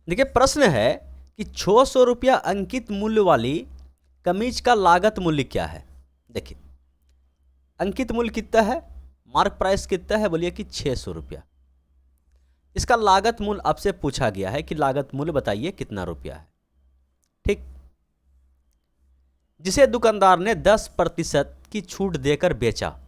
देखिए प्रश्न है कि 600 रुपया अंकित मूल्य वाली कमीज का लागत मूल्य क्या है। देखिए अंकित मूल्य कितना है, मार्क प्राइस कितना है, बोलिए कि 600 रुपया। इसका लागत मूल्य आपसे पूछा गया है कि लागत मूल्य बताइए कितना रुपया है। ठीक, जिसे दुकानदार ने 10% की छूट देकर बेचा,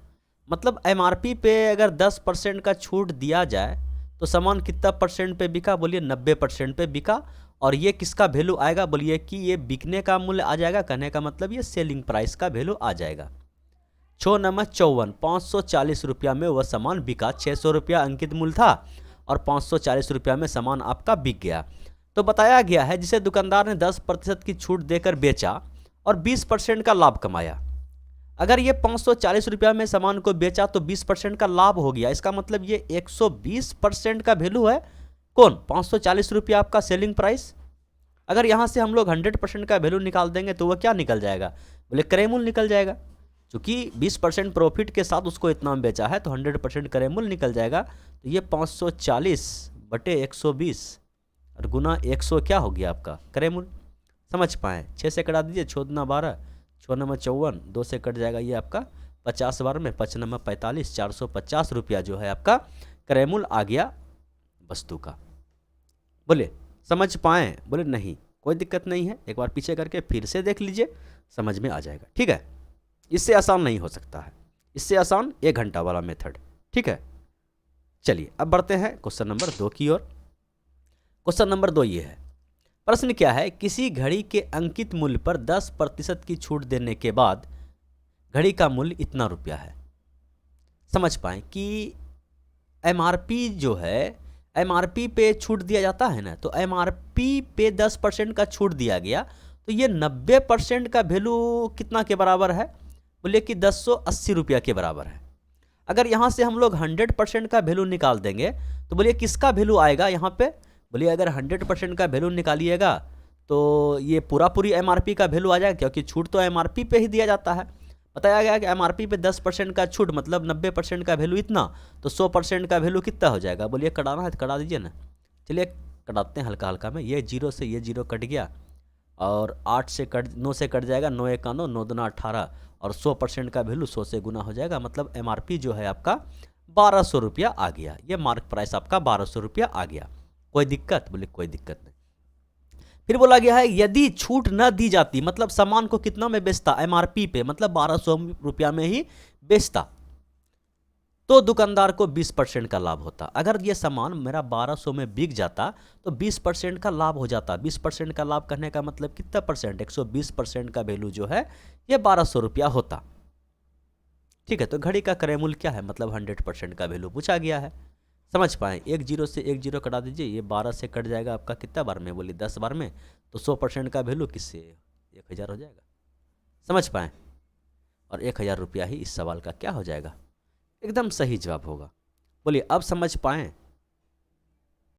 मतलब एमआरपी पे अगर 10% का छूट दिया जाए तो सामान कितना परसेंट पे बिका, बोलिए 90% पे बिका। और ये किसका वैल्यू आएगा, बोलिए कि ये बिकने का मूल्य आ जाएगा। कहने का मतलब ये सेलिंग प्राइस का वैल्यू आ जाएगा। 6×54 540 रुपया में वह सामान बिका। 600 रुपया अंकित मूल्य था और 540 रुपया में सामान आपका बिक गया। तो बताया गया है जिसे दुकानदार ने 10% की छूट देकर बेचा और 20% का लाभ कमाया। अगर ये 540 रुपया में सामान को बेचा तो 20% का लाभ हो गया। इसका मतलब ये 120% का वैल्यू है कौन, 540 रुपया आपका सेलिंग प्राइस। अगर यहाँ से हम लोग 100% का वैल्यू निकाल देंगे तो वह क्या निकल जाएगा, बोले क्रय मूल्य निकल जाएगा। क्योंकि 20% प्रॉफिट के साथ उसको इतना में बेचा है तो 100% क्रय मूल्य निकल जाएगा। तो ये 540/120 और गुना 100 क्या हो गया आपका क्रय मूल्य। समझ पाए, 6 से कटा दीजिए, 6 दूना 12, 6 नंबर 54, 2 से कट जाएगा ये आपका 50 बार में 5 नंबर 45, 450 रुपया जो है आपका क्रय मूल्य आ गया वस्तु का। बोले समझ पाए, बोले नहीं कोई दिक्कत नहीं है, एक बार पीछे करके फिर से देख लीजिए, समझ में आ जाएगा। ठीक है, इससे आसान नहीं हो सकता है, इससे आसान 1 घंटा वाला मेथड। ठीक है, चलिए अब बढ़ते हैं क्वेश्चन नंबर 2 की ओर। क्वेश्चन नंबर 2 ये है, प्रश्न क्या है, किसी घड़ी के अंकित मूल्य पर 10% की छूट देने के बाद घड़ी का मूल्य इतना रुपया है। समझ पाए कि एमआरपी जो है, एमआरपी पे छूट दिया जाता है ना, तो एमआरपी पे 10% का छूट दिया गया तो ये 90% का वैल्यू कितना के बराबर है, बोलिए कि 1080 रुपया के बराबर है। अगर यहाँ से हम लोग 100% का वैल्यू निकाल देंगे तो बोलिए किसका वैल्यू आएगा यहाँ पे, बोलिए अगर 100% का वैल्यू निकालिएगा तो ये पूरी एमआरपी का वैल्यू आ जाएगा, क्योंकि छूट तो एमआरपी पे ही दिया जाता है। बताया गया कि एमआरपी पे 10% का छूट मतलब 90% का वैल्यू इतना, तो 100% का वैल्यू कितना हो जाएगा, बोलिए कटाना है तो कटा दीजिए ना। चलिए कटाते हैं हल्का हल्का में, ये 0 से ये 0 कट गया और 8 से कट 9 से कट जाएगा, 9 1 9, 9 2 18 और 100% का वैल्यू 100 से गुना हो जाएगा। मतलब एमआरपी जो है आपका 1200 रुपया आ गया। ये मार्क प्राइस आपका 1200 रुपया आ गया। कोई दिक्कत, बोले कोई दिक्कत नहीं। फिर बोला गया है यदि छूट न दी जाती, मतलब सामान को कितना में बेचता, एमआरपी पे, मतलब 1200 रुपया में ही बेचता, तो दुकानदार को 20% का लाभ होता। अगर ये सामान मेरा 1200 में बिक जाता तो 20% का लाभ हो जाता। 20% का लाभ करने का मतलब कितना परसेंट, 120% का वैल्यू जो है ये 1200 रुपया होता। ठीक है, तो घड़ी का क्रय मूल्य क्या है, मतलब 100% का वैल्यू पूछा गया है। समझ पाए, 1 0 से 1 0 कटा दीजिए, ये 12 से कट जाएगा आपका कितना बार में, बोलिए 10 बार में, तो 100% का वैल्यू किससे 1000 हो जाएगा। समझ पाए, और 1000 रुपया ही इस सवाल का क्या हो जाएगा, एकदम सही जवाब होगा। बोलिए अब समझ पाए।